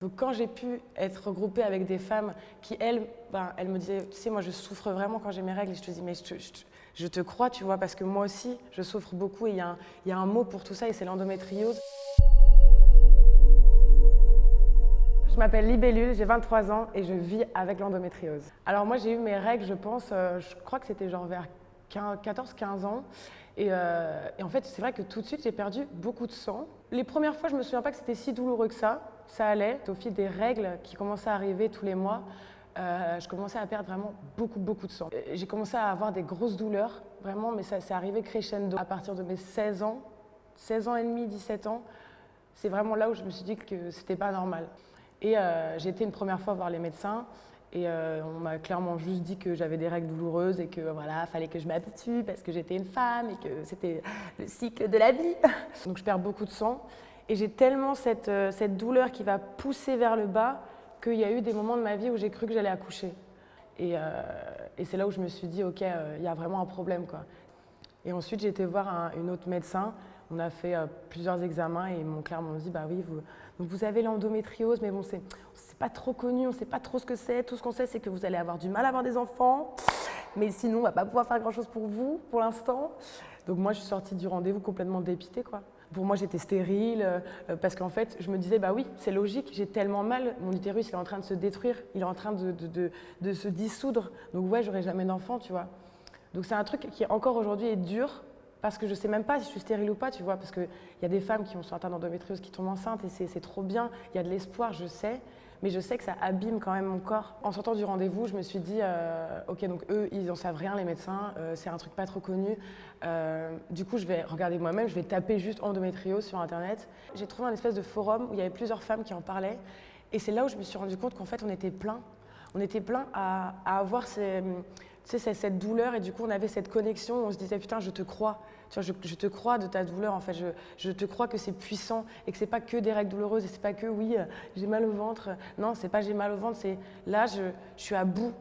Donc quand j'ai pu être regroupée avec des femmes qui, elles me disaient, tu sais, moi je souffre vraiment quand j'ai mes règles, et je te dis, mais je te crois, tu vois, parce que moi aussi, je souffre beaucoup, et il y a un mot pour tout ça, et c'est l'endométriose. Je m'appelle Libellule, j'ai 23 ans, et je vis avec l'endométriose. Alors moi, j'ai eu mes règles, je pense, je crois que c'était genre vers 14-15 ans. Et en fait, c'est vrai que tout de suite, j'ai perdu beaucoup de sang. Les premières fois, je me souviens pas que c'était si douloureux que ça. Ça allait. Au fil des règles qui commençaient à arriver tous les mois, je commençais à perdre vraiment beaucoup de sang. J'ai commencé à avoir des grosses douleurs, vraiment, mais ça s'est arrivé crescendo. À partir de mes 16 ans et demi, 17 ans, c'est vraiment là où je me suis dit que c'était pas normal. Et j'ai été une première fois voir les médecins. Et on m'a clairement juste dit que j'avais des règles douloureuses et que voilà, fallait que je m'habitue parce que j'étais une femme et que c'était le cycle de la vie. Donc je perds beaucoup de sang et j'ai tellement cette douleur qui va pousser vers le bas qu'il y a eu des moments de ma vie où j'ai cru que j'allais accoucher. Et c'est là où je me suis dit, ok, il y a vraiment un problème, quoi. Et ensuite, j'ai été voir une autre médecin. On a fait plusieurs examens et ils m'ont clairement dit, bah oui, vous avez l'endométriose, mais bon, c'est pas trop connu, on ne sait pas trop ce que c'est. Tout ce qu'on sait, c'est que vous allez avoir du mal à avoir des enfants, mais sinon, on ne va pas pouvoir faire grand-chose pour vous, pour l'instant. Donc moi, je suis sortie du rendez-vous complètement dépitée, quoi. Pour moi, j'étais stérile, parce qu'en fait, je me disais, bah oui, c'est logique, j'ai tellement mal, mon utérus, il est en train de se détruire, il est en train de se dissoudre. Donc ouais, j'aurai jamais d'enfant, tu vois. Donc c'est un truc qui encore aujourd'hui est dur, parce que je ne sais même pas si je suis stérile ou pas, tu vois, parce qu'il y a des femmes qui sont atteintes d'endométriose qui tombent enceintes et c'est trop bien, il y a de l'espoir, je sais, mais je sais que ça abîme quand même mon corps. En sortant du rendez-vous, je me suis dit, ok, donc eux, ils n'en savent rien, les médecins, c'est un truc pas trop connu. Du coup, je vais regarder moi-même, je vais taper juste endométriose sur Internet. J'ai trouvé un espèce de forum où il y avait plusieurs femmes qui en parlaient, et c'est là où je me suis rendu compte qu'en fait, on était plein. On était plein à avoir cette douleur et du coup on avait cette connexion où on se disait putain je te crois, tu vois, je te crois de ta douleur en fait, je te crois que c'est puissant et que c'est pas que des règles douloureuses et c'est pas que oui j'ai mal au ventre, non c'est pas j'ai mal au ventre, c'est là je suis à bout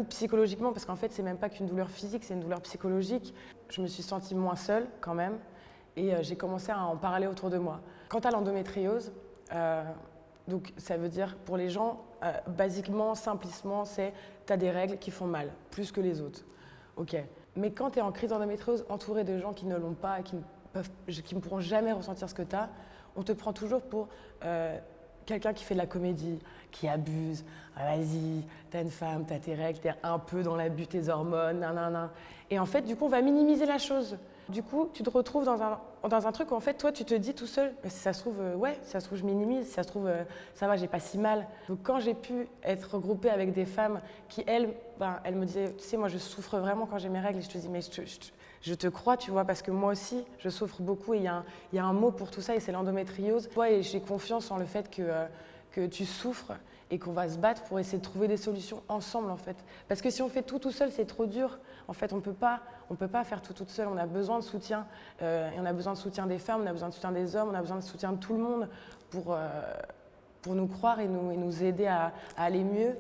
psychologiquement parce qu'en fait c'est même pas qu'une douleur physique, c'est une douleur psychologique. Je me suis sentie moins seule quand même et j'ai commencé à en parler autour de moi. Quant à l'endométriose, donc ça veut dire pour les gens, basiquement, simplissement, c'est tu as des règles qui font mal, plus que les autres. Ok. Mais quand tu es en crise d'endométriose, entouré de gens qui ne l'ont pas, qui ne pourront jamais ressentir ce que tu as, on te prend toujours pour quelqu'un qui fait de la comédie, qui abuse. Ah, vas-y, t'as une femme, t'as tes règles, t'es un peu dans l'abus, tes hormones, nanana. Et en fait, du coup, on va minimiser la chose. Du coup, tu te retrouves dans un truc où en fait, toi, tu te dis tout seul, si ça se trouve, ouais, si ça se trouve, je minimise, si ça se trouve, ça va, j'ai pas si mal. Donc quand j'ai pu être regroupée avec des femmes qui, elles me disaient, tu sais, moi, je souffre vraiment quand j'ai mes règles, et je te dis, mais je te crois, tu vois, parce que moi aussi, je souffre beaucoup, et il y a un mot pour tout ça, et c'est l'endométriose. Ouais, et j'ai confiance en le fait que tu souffres et qu'on va se battre pour essayer de trouver des solutions ensemble en fait. Parce que si on fait tout seul, c'est trop dur. En fait, on peut pas faire tout toute seule. On a besoin de soutien. Et on a besoin de soutien des femmes, on a besoin de soutien des hommes, on a besoin de soutien de tout le monde pour nous croire et nous aider à aller mieux.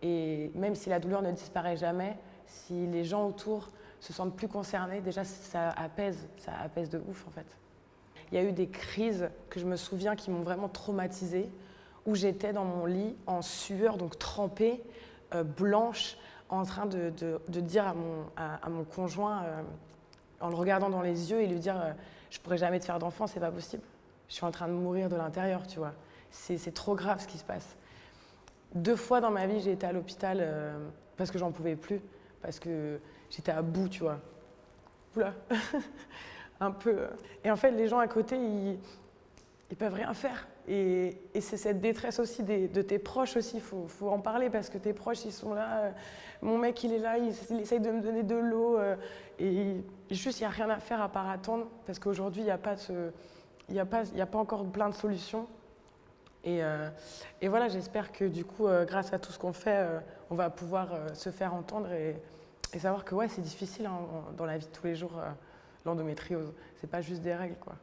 Et même si la douleur ne disparaît jamais, si les gens autour se sentent plus concernés, déjà ça apaise de ouf en fait. Il y a eu des crises que je me souviens qui m'ont vraiment traumatisée, où j'étais dans mon lit en sueur, donc trempée, blanche, en train de dire à mon conjoint, en le regardant dans les yeux et lui dire je pourrais jamais te faire d'enfant, c'est pas possible. Je suis en train de mourir de l'intérieur, tu vois. C'est trop grave ce qui se passe. 2 fois dans ma vie, j'ai été à l'hôpital parce que j'en pouvais plus, parce que j'étais à bout, tu vois. Oula, un peu. Et en fait, les gens à côté, ils peuvent rien faire. Et c'est cette détresse aussi de tes proches aussi, il faut en parler parce que tes proches, ils sont là, mon mec, il est là, il essaye de me donner de l'eau et juste, il n'y a rien à faire à part attendre parce qu'aujourd'hui, il n'y a pas encore plein de solutions. Et voilà, j'espère que du coup, grâce à tout ce qu'on fait, on va pouvoir se faire entendre et savoir que ouais, c'est difficile hein, dans la vie de tous les jours, l'endométriose. C'est pas juste des règles, quoi.